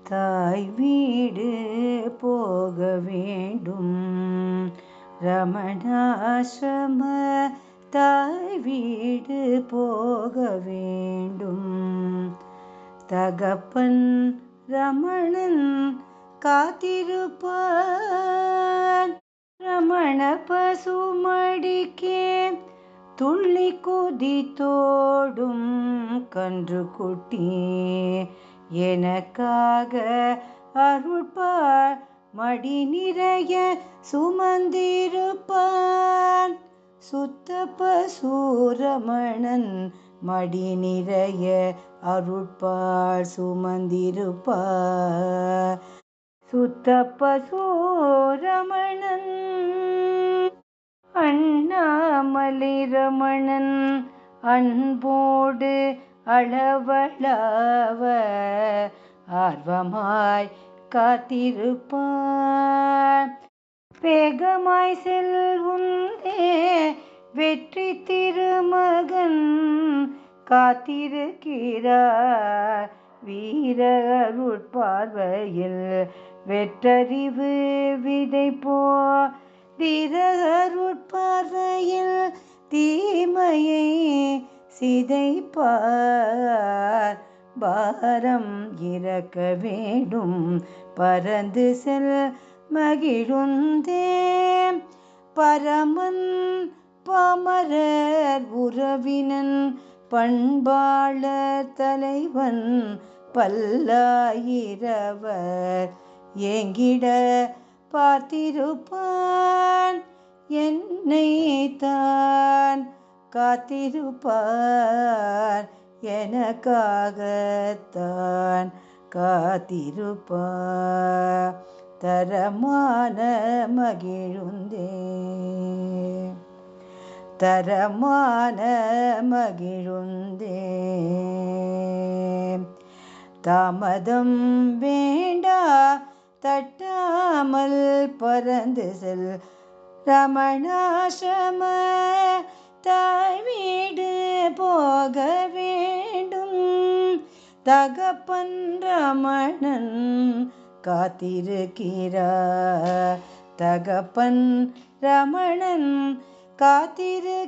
தாய் வீடு போக வேண்டும். ரமணாசிரம தாய் வீடு போக வேண்டும். தகப்பன் ரமணன் காத்திருப்பான். ரமண பசுமடிக்கே துள்ளி குதித்தோடும் கன்று குட்டி எனக்காக அருள்பார் மடி நிறைய சுமந்திருப்பான். சுத்த பசுரமணன் மடி நிறைய அருள்பார் சுமந்திருப்பார். சுத்த பசுரமணன் அண்ணாமலை ரமணன் அன்போடு அளவளாவ ஆர்வமாய் காத்திருப்பான். வேகமாய் செல்வுந்தே வெற்றி திருமகன் காத்திருக்கிறார். வீர அருட்பார்வையில் வெற்றறிவு விதை போ தீர அருட்பார்வையில் தீமையை சிதைப்பார். பாரம் இறக்க வேண்டும் பறந்து செல் மகிழுந்தே. பரமன் பாமரர் உறவினன் பண்பாளர் தலைவன் பல்லாயிரவர் ஏங்கிட பார்த்திருப்பான். என்னை தான் காத்திருப்பார். எனக்காகத்தான் காத்திருப்பார். தரமான மகிழுந்தே தரமான மகிழுந்தே. தாமதம் வேண்டா தட்டாமல் பறந்து செல் ரமணாசிரம தாய் வீடு போக வேண்டும். தகப்பன் ரமணன் காத்திருக்கிறார். தகப்பன் ரமணன் காத்திருக்கிறார்.